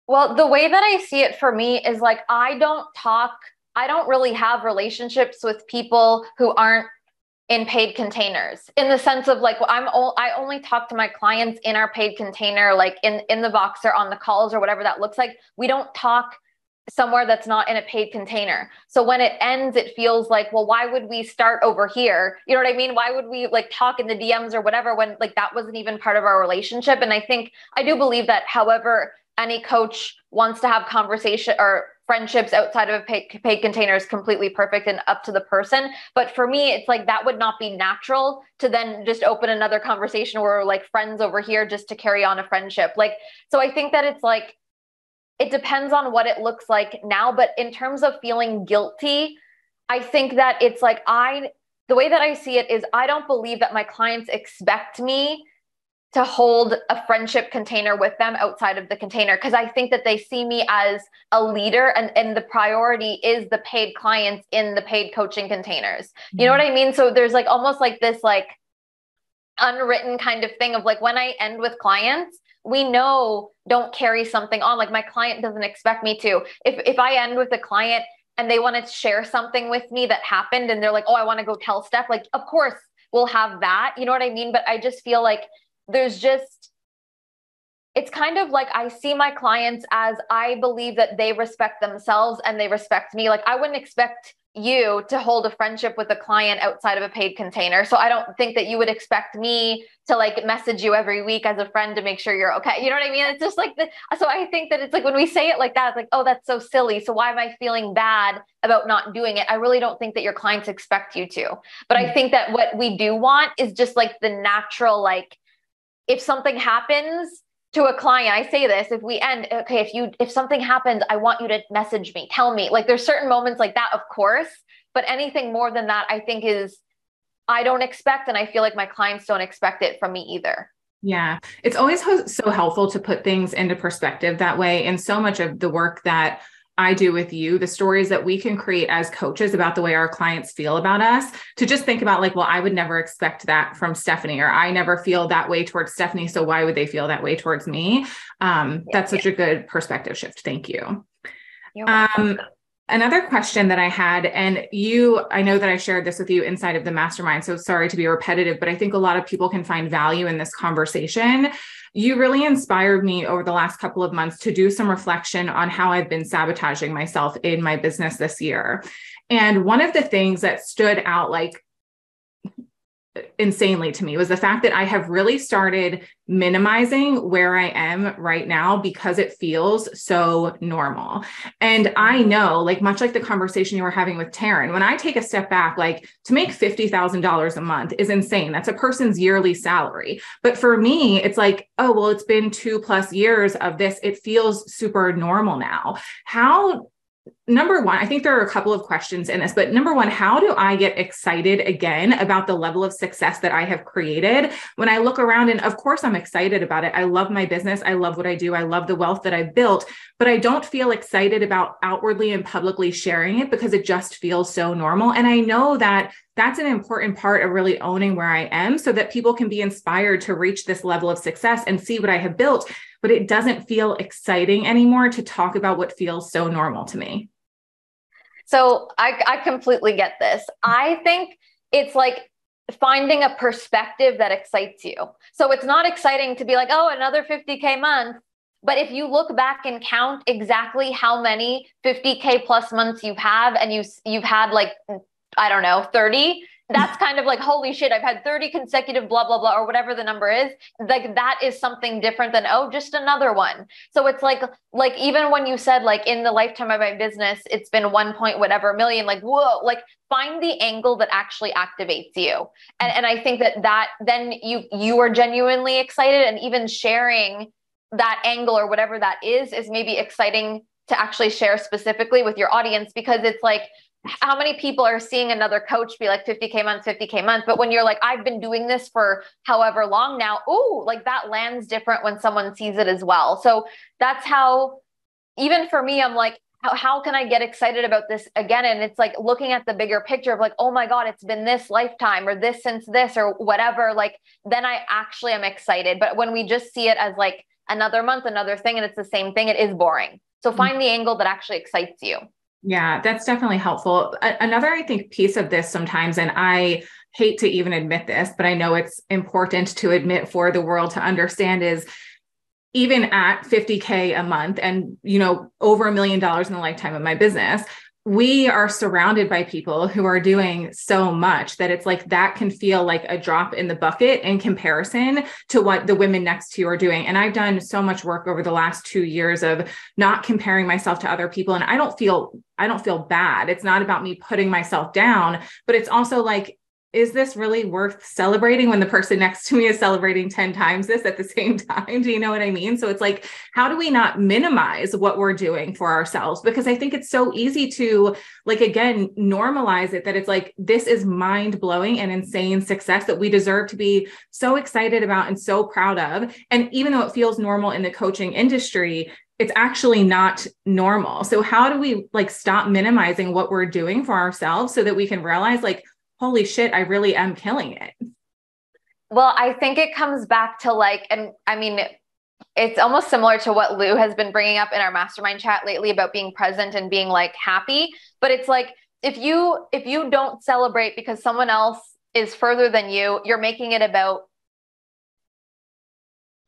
Well, the way that I see it for me is like, I don't really have relationships with people who aren't in paid containers, in the sense of like, I only talk to my clients in our paid container, like in the box or on the calls or whatever that looks like. We don't talk somewhere that's not in a paid container. So when it ends, it feels like, well, why would we start over here? You know what I mean? Why would we like talk in the DMs or whatever when like that wasn't even part of our relationship? And I do believe that however any coach wants to have conversation or friendships outside of a paid container is completely perfect and up to the person. But for me, it's like that would not be natural to then just open another conversation where we're like friends over here just to carry on a friendship. Like, so I think that it's like, it depends on what it looks like now. But in terms of feeling guilty, I think that it's like, the way that I see it is, I don't believe that my clients expect me to hold a friendship container with them outside of the container, because I think that they see me as a leader, and the priority is the paid clients in the paid coaching containers. You know what I mean? So there's like almost like this like unwritten kind of thing of like, when I end with clients, we know don't carry something on. Like my client doesn't expect me to. If I end with a client and they want to share something with me that happened and they're like, oh, I want to go tell Steph, like, of course we'll have that. You know what I mean? But I just feel like it's kind of like, I see my clients as, I believe that they respect themselves and they respect me. Like I wouldn't expect you to hold a friendship with a client outside of a paid container. So I don't think that you would expect me to like message you every week as a friend to make sure you're okay. You know what I mean? It's just like so I think that it's like, when we say it like that, it's like, oh, that's so silly. So why am I feeling bad about not doing it? I really don't think that your clients expect you to. But I think that what we do want is just like the natural, like if something happens, to a client, I say this, if we end, okay, if something happens, I want you to message me, tell me. Like there's certain moments like that, of course, but anything more than that, I think I don't expect, and I feel like my clients don't expect it from me either. Yeah. It's always so helpful to put things into perspective that way. And so much of the work that I do with you, the stories that we can create as coaches about the way our clients feel about us, to just think about like, well, I would never expect that from Stephanie, or I never feel that way towards Stephanie. So why would they feel that way towards me? That's such a good perspective shift. Thank you. Another question that I had, and I know that I shared this with you inside of the mastermind, so sorry to be repetitive, but I think a lot of people can find value in this conversation. You really inspired me over the last couple of months to do some reflection on how I've been sabotaging myself in my business this year. And one of the things that stood out like insanely to me was the fact that I have really started minimizing where I am right now because it feels so normal. And I know, like, much like the conversation you were having with Taryn, when I take a step back, like to make $50,000 a month is insane. That's a person's yearly salary. But for me, it's like, oh, well, it's been 2+ years of this. It feels super normal now. Number one, I think there are a couple of questions in this, but number one, how do I get excited again about the level of success that I have created when I look around? And of course, I'm excited about it. I love my business. I love what I do. I love the wealth that I've built, but I don't feel excited about outwardly and publicly sharing it because it just feels so normal. And I know that that's an important part of really owning where I am so that people can be inspired to reach this level of success and see what I have built, but it doesn't feel exciting anymore to talk about what feels so normal to me. So I completely get this. I think it's like finding a perspective that excites you. So it's not exciting to be like, oh, another 50K month. But if you look back and count exactly how many 50K plus months you have, and you've had like, I don't know, 30, that's kind of like, holy shit, I've had 30 consecutive blah, blah, blah, or whatever the number is. Like that is something different than, oh, just another one. So it's like even when you said like in the lifetime of my business, it's been 1 point whatever million, like, whoa, like find the angle that actually activates you. And I think that then you are genuinely excited, and even sharing that angle or whatever that is maybe exciting to actually share specifically with your audience, because it's like, how many people are seeing another coach be like 50K month, 50K month? But when you're like, I've been doing this for however long now, ooh, like that lands different when someone sees it as well. So that's how, even for me, I'm like, how can I get excited about this again? And it's like looking at the bigger picture of like, oh my God, it's been this lifetime or this since this or whatever, like then I actually am excited. But when we just see it as like another month, another thing, and it's the same thing, it is boring. So find the angle that actually excites you. Yeah, that's definitely helpful. Another, I think, piece of this sometimes, and I hate to even admit this, but I know it's important to admit for the world to understand, is even at 50K a month and, over $1 million in the lifetime of my business, we are surrounded by people who are doing so much that it's like that can feel like a drop in the bucket in comparison to what the women next to you are doing. And I've done so much work over the last 2 years of not comparing myself to other people. And I don't feel bad. It's not about me putting myself down, but it's also like, is this really worth celebrating when the person next to me is celebrating 10 times this at the same time? Do you know what I mean? So it's like, how do we not minimize what we're doing for ourselves? Because I think it's so easy to, like, again, normalize it, that it's like, this is mind blowing and insane success that we deserve to be so excited about and so proud of. And even though it feels normal in the coaching industry, it's actually not normal. So how do we like stop minimizing what we're doing for ourselves so that we can realize like, holy shit, I really am killing it? Well, I think it comes back to like, and I mean, it's almost similar to what Lou has been bringing up in our mastermind chat lately about being present and being like happy. But it's like, if you don't celebrate because someone else is further than you, you're making it about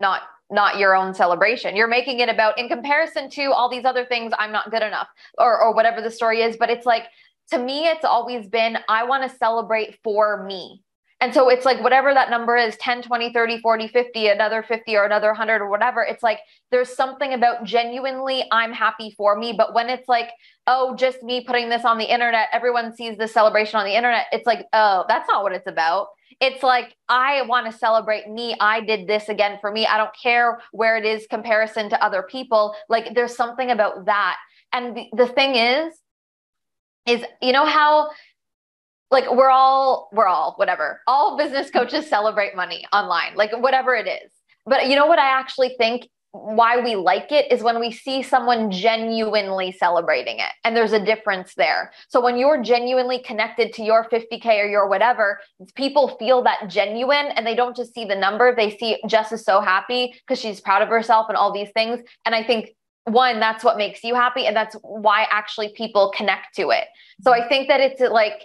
not your own celebration. You're making it about, in comparison to all these other things, I'm not good enough or whatever the story is. But it's like, to me, it's always been, I want to celebrate for me. And so it's like, whatever that number is, 10, 20, 30, 40, 50, another 50 or another 100 or whatever. It's like, there's something about genuinely, I'm happy for me. But when it's like, oh, just me putting this on the internet, everyone sees this celebration on the internet. It's like, oh, that's not what it's about. It's like, I want to celebrate me. I did this again for me. I don't care where it is comparison to other people. Like, there's something about that. And the thing is, you know how, like, we're all whatever, all business coaches celebrate money online, like whatever it is. But you know what I actually think why we like it is when we see someone genuinely celebrating it. And there's a difference there. So when you're genuinely connected to your 50K or your whatever, people feel that genuine, and they don't just see the number. They see Jess is so happy because she's proud of herself and all these things. And I think, one, that's what makes you happy. And that's why actually people connect to it. So I think that it's like,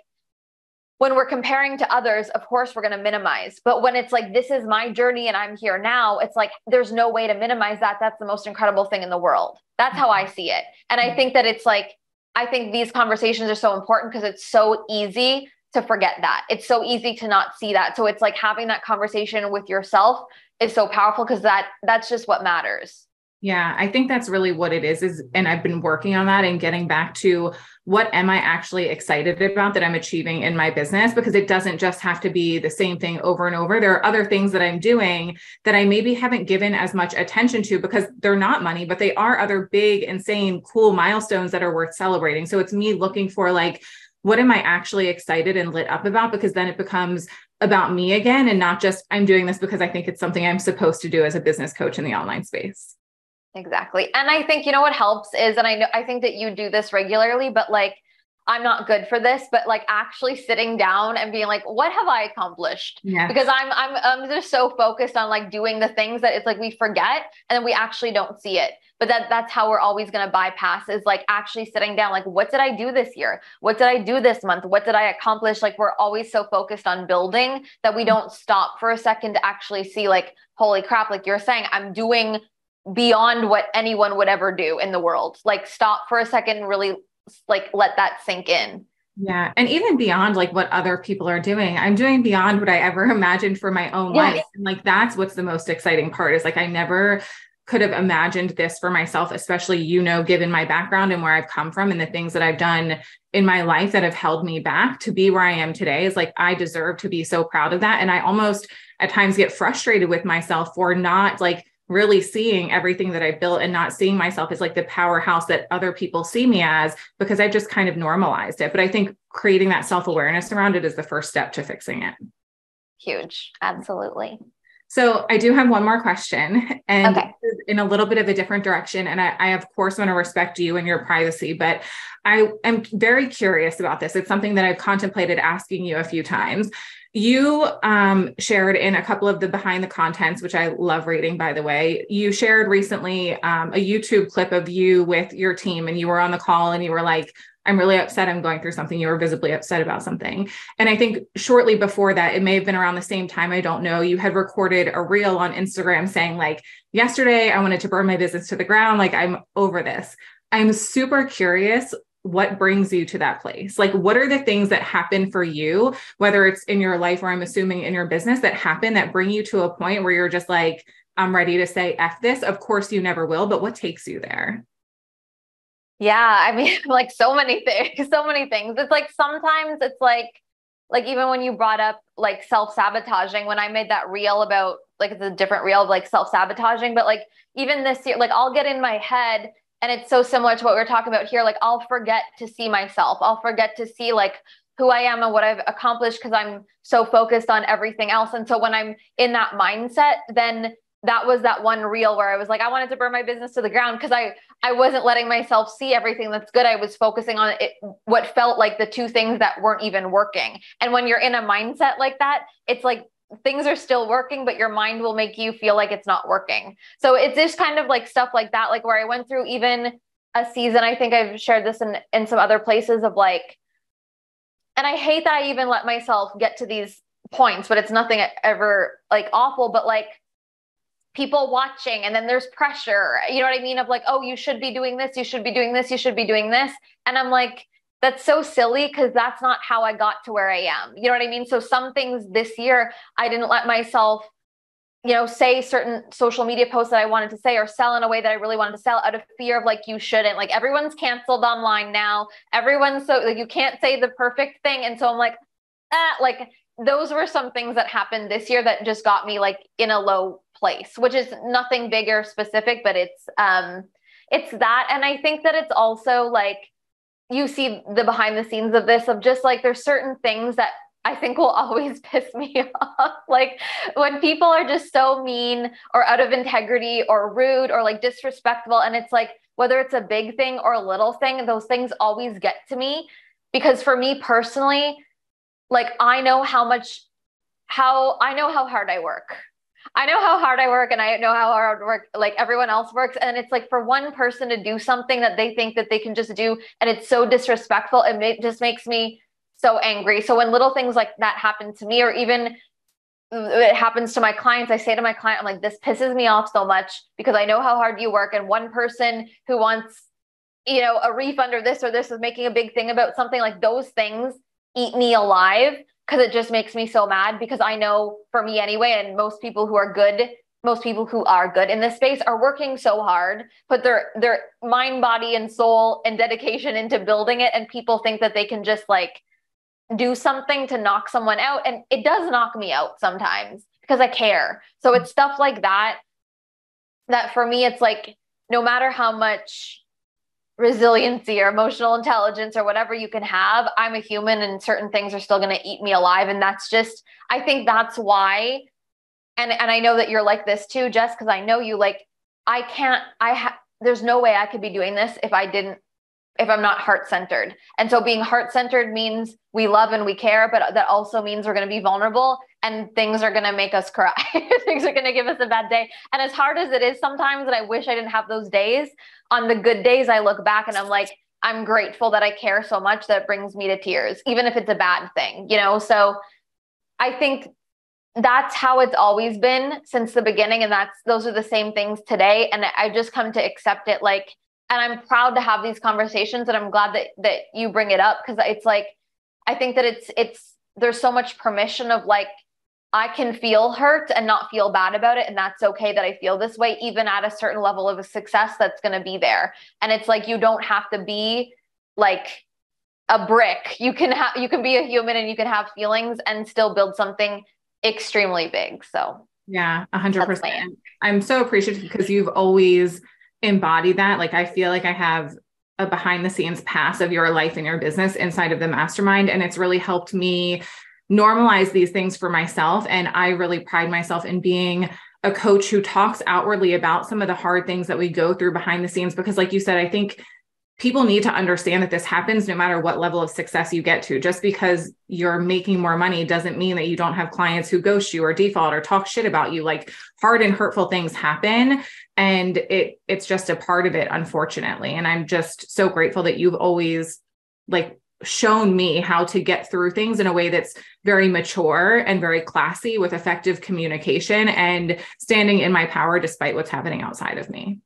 when we're comparing to others, of course, we're going to minimize. But when it's like, this is my journey and I'm here now, it's like, there's no way to minimize that. That's the most incredible thing in the world. That's how I see it. And I think that it's like, I think these conversations are so important because it's so easy to forget that. It's so easy to not see that. So it's like having that conversation with yourself is so powerful because that's just what matters. Yeah, I think that's really what it is, and I've been working on that and getting back to what am I actually excited about that I'm achieving in my business, because it doesn't just have to be the same thing over and over. There are other things that I'm doing that I maybe haven't given as much attention to because they're not money, but they are other big, insane, cool milestones that are worth celebrating. So it's me looking for like, what am I actually excited and lit up about? Because then it becomes about me again, and not just I'm doing this because I think it's something I'm supposed to do as a business coach in the online space. Exactly. And I think, you know, what helps is, and I think that you do this regularly, but like, I'm not good for this, but like actually sitting down and being like, what have I accomplished? Yeah. Because I'm just so focused on like doing the things that it's like, we forget and then we actually don't see it. But that's how we're always going to bypass, is like actually sitting down, like, what did I do this year? What did I do this month? What did I accomplish? Like, we're always so focused on building that we don't stop for a second to actually see like, holy crap, like you're saying, I'm doing beyond what anyone would ever do in the world. Like, stop for a second and really like let that sink in. Yeah. And even beyond like what other people are doing, I'm doing beyond what I ever imagined for my own life. And like, that's what's the most exciting part, is like, I never could have imagined this for myself, especially, you know, given my background and where I've come from and the things that I've done in my life that have held me back to be where I am today. Is like, I deserve to be so proud of that. And I almost at times get frustrated with myself for not like really seeing everything that I built and not seeing myself as like the powerhouse that other people see me as, because I just kind of normalized it. But I think creating that self-awareness around it is the first step to fixing it. Huge. Absolutely. So I do have one more question, and okay, in a little bit of a different direction. And I of course want to respect you and your privacy, but I am very curious about this. It's something that I've contemplated asking you a few times. You shared in a couple of the behind the contents, which I love reading, by the way. You shared recently a YouTube clip of you with your team, and you were on the call and you were like, I'm really upset. I'm going through something. You were visibly upset about something. And I think shortly before that, it may have been around the same time, I don't know, you had recorded a reel on Instagram saying like, yesterday, I wanted to burn my business to the ground. Like, I'm over this. I'm super curious what brings you to that place. Like, what are the things that happen for you, whether it's in your life or I'm assuming in your business, that happen that bring you to a point where you're just like, I'm ready to say F this. Of course you never will, but what takes you there? Yeah, I mean, like so many things. It's like, sometimes it's like even when you brought up like self-sabotaging, when I made that reel about like, it's a different reel of like self-sabotaging, but like even this year, like I'll get in my head, and it's so similar to what we were talking about here. Like, I'll forget to see myself. I'll forget to see like who I am and what I've accomplished because I'm so focused on everything else. And so when I'm in that mindset, then that was that one reel where I was like, I wanted to burn my business to the ground because I wasn't letting myself see everything that's good. I was focusing on it, what felt like the two things that weren't even working. And when you're in a mindset like that, it's like things are still working, but your mind will make you feel like it's not working. So it's just kind of like stuff like that, like where I went through even a season, I think I've shared this in some other places of like, and I hate that I even let myself get to these points, but it's nothing ever like awful, but like people watching, and then there's pressure, you know what I mean? Of like, oh, you should be doing this. You should be doing this. You should be doing this. And I'm like, that's so silly because that's not how I got to where I am. You know what I mean? So some things this year, I didn't let myself, you know, say certain social media posts that I wanted to say or sell in a way that I really wanted to sell out of fear of like, you shouldn't, like everyone's canceled online now. Everyone's so like, you can't say the perfect thing. And so I'm like, like those were some things that happened this year that just got me like in a low place, which is nothing big or specific, but it's that. And I think that it's also like, you see the behind the scenes of this, of just like, there's certain things that I think will always piss me off. Like when people are just so mean or out of integrity or rude or like disrespectful. And it's like, whether it's a big thing or a little thing, those things always get to me. Because for me personally, like I know how hard I work. I know how hard I work, and I know how hard work like everyone else works. And it's like, for one person to do something that they think that they can just do, and it's so disrespectful, just makes me so angry. So when little things like that happen to me, or even it happens to my clients, I say to my client, I'm like, this pisses me off so much because I know how hard you work. And one person who wants, a refund or this is making a big thing about something, like those things eat me alive, because it just makes me so mad, because I know, for me anyway, and most people who are good in this space are working so hard, put their mind, body, and soul and dedication into building it. And people think that they can just like do something to knock someone out. And it does knock me out sometimes because I care. So it's stuff like that for me, it's like, no matter how much resiliency or emotional intelligence or whatever you can have, I'm a human, and certain things are still going to eat me alive. And that's just, I think that's why, and I know that you're like this too, Jess, because I know you, like, there's no way I could be doing this if I'm not heart-centered. And so being heart-centered means we love and we care, but that also means we're going to be vulnerable, and things are going to make us cry. Things are going to give us a bad day. And as hard as it is sometimes, and I wish I didn't have those days, on the good days, I look back and I'm like, I'm grateful that I care so much that it brings me to tears, even if it's a bad thing, So I think that's how it's always been since the beginning. And those are the same things today. And I just come to accept it. Like, and I'm proud to have these conversations, and I'm glad that you bring it up, because it's like, I think that there's so much permission of like, I can feel hurt and not feel bad about it. And that's okay that I feel this way, even at a certain level of a success that's going to be there. And it's like, you don't have to be like a brick. You can be a human, and you can have feelings and still build something extremely big. So yeah, 100%. I'm so appreciative because you've always embodied that. Like, I feel like I have a behind the scenes pass of your life and your business inside of the mastermind. And it's really helped me normalize these things for myself. And I really pride myself in being a coach who talks outwardly about some of the hard things that we go through behind the scenes, because like you said, I think people need to understand that this happens no matter what level of success you get to. Just because you're making more money doesn't mean that you don't have clients who ghost you or default or talk shit about you. Like, hard and hurtful things happen, and it's just a part of it, unfortunately. And I'm just so grateful that you've always like shown me how to get through things in a way that's very mature and very classy, with effective communication and standing in my power despite what's happening outside of me.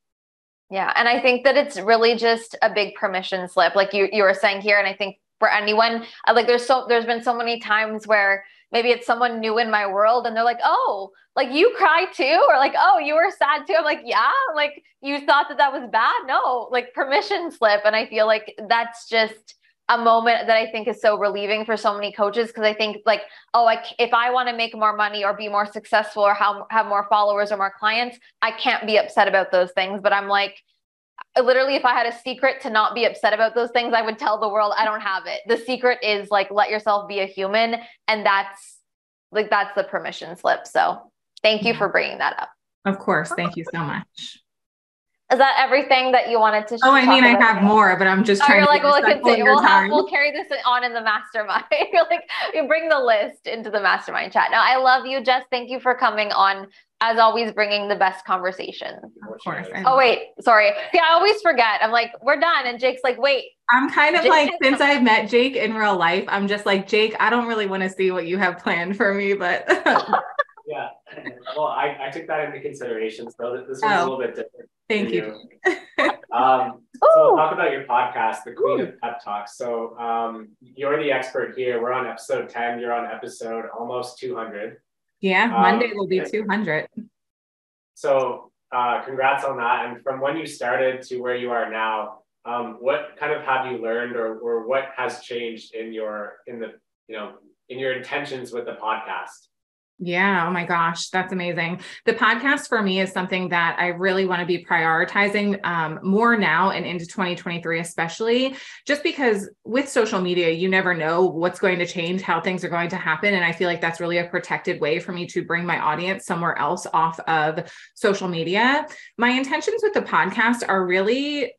Yeah. And I think that it's really just a big permission slip, like you were saying here. And I think for anyone, like there's been so many times where maybe it's someone new in my world and they're like, oh, like you cry too, or like, oh, you were sad too. I'm like, yeah, like you thought that was bad. No, like permission slip. And I feel like that's just a moment that I think is so relieving for so many coaches. Cause I think like, oh, if I want to make more money or be more successful or have more followers or more clients, I can't be upset about those things. But I'm like, literally, if I had a secret to not be upset about those things, I would tell the world I don't have it. The secret is like, let yourself be a human. And that's the permission slip. So thank you for bringing that up. Of course. Thank you so much. Is that everything that you wanted to? Oh, I mean, I have more, but I'm just trying to. Like, we'll carry this on in the mastermind. You're like, you bring the list into the mastermind chat. No, I love you, Jess. Thank you for coming on. As always, bringing the best conversations. Of course. Oh, wait, sorry. See, I always forget. I'm like, we're done. And Jake's like, wait. I'm kind of like, since I've met Jake in real life, I'm just like, Jake, I don't really want to see what you have planned for me, but. Yeah. Well, I took that into consideration. So this was a little bit different. Thank you. So we'll talk about your podcast, The Queen of Pep Talks. So you're the expert here. We're on episode 10. You're on episode almost 200. Yeah, Monday will be 200. So congrats on that. And from when you started to where you are now, what kind of have you learned, or what has changed in the in your intentions with the podcast? Yeah. Oh my gosh. That's amazing. The podcast for me is something that I really want to be prioritizing more now and into 2023, especially just because with social media, you never know what's going to change, how things are going to happen. And I feel like that's really a protected way for me to bring my audience somewhere else off of social media. My intentions with the podcast are really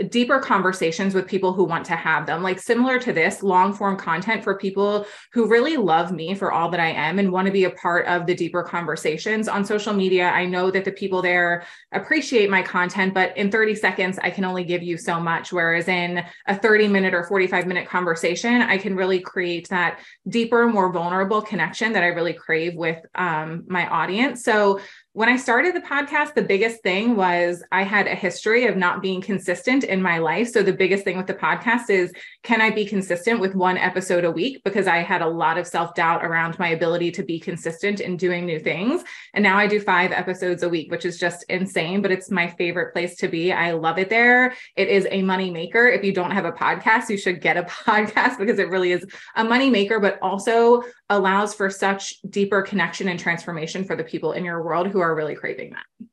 deeper conversations with people who want to have them, like similar to this long form content for people who really love me for all that I am and want to be a part of the deeper conversations on social media. I know that the people there appreciate my content, but in 30 seconds, I can only give you so much. Whereas in a 30-minute or 45-minute conversation, I can really create that deeper, more vulnerable connection that I really crave with my audience. So when I started the podcast, the biggest thing was I had a history of not being consistent in my life. So the biggest thing with the podcast is, can I be consistent with one episode a week? Because I had a lot of self-doubt around my ability to be consistent in doing new things. And now I do 5 episodes a week, which is just insane, but it's my favorite place to be. I love it there. It is a money maker. If you don't have a podcast, you should get a podcast because it really is a money maker, but also allows for such deeper connection and transformation for the people in your world who are really craving that.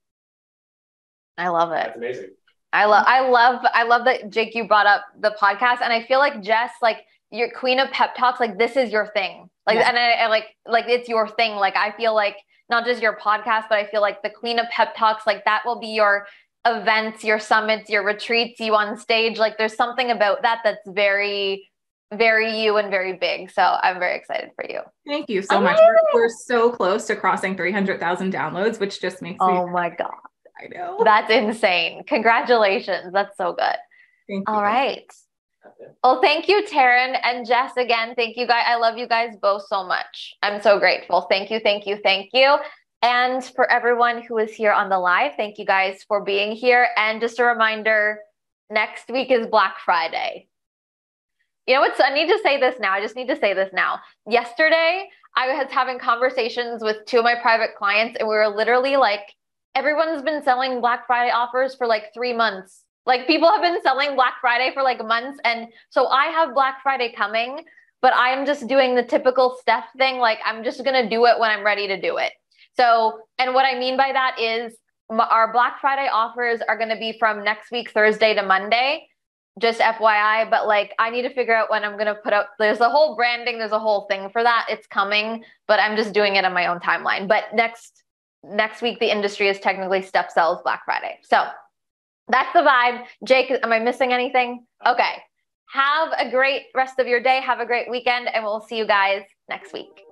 I love it. That's amazing. I love that, Jake, you brought up the podcast, and I feel like Jess, like your queen of pep talks, like this is your thing. Like, yeah. And I like it's your thing. Like, I feel like not just your podcast, but I feel like the queen of pep talks, like that will be your events, your summits, your retreats, you on stage. Like there's something about that that's very, very you and very big. So I'm very excited for you. Thank you so much. We're so close to crossing 300,000 downloads, which just makes me. Oh my God. I know. That's insane. Congratulations. That's so good. Thank you. All right. Well, thank you, Taryn and Jess, again. Thank you guys. I love you guys both so much. I'm so grateful. Thank you, thank you, thank you. And for everyone who is here on the live, thank you guys for being here. And just a reminder, next week is Black Friday. You know what? I need to say this now. I just need to say this now. Yesterday, I was having conversations with 2 of my private clients, and we were literally like, everyone's been selling Black Friday offers for like 3 months. Like people have been selling Black Friday for like months. And so I have Black Friday coming, but I am just doing the typical Steph thing. Like I'm just going to do it when I'm ready to do it. So, and what I mean by that is our Black Friday offers are going to be from next week, Thursday to Monday, just FYI. But like, I need to figure out when I'm going to put out, there's a whole branding, there's a whole thing for that. It's coming, but I'm just doing it on my own timeline. But next week, the industry is technically Steph sells Black Friday. So that's the vibe. Jake, am I missing anything? Okay. Have a great rest of your day. Have a great weekend, and we'll see you guys next week.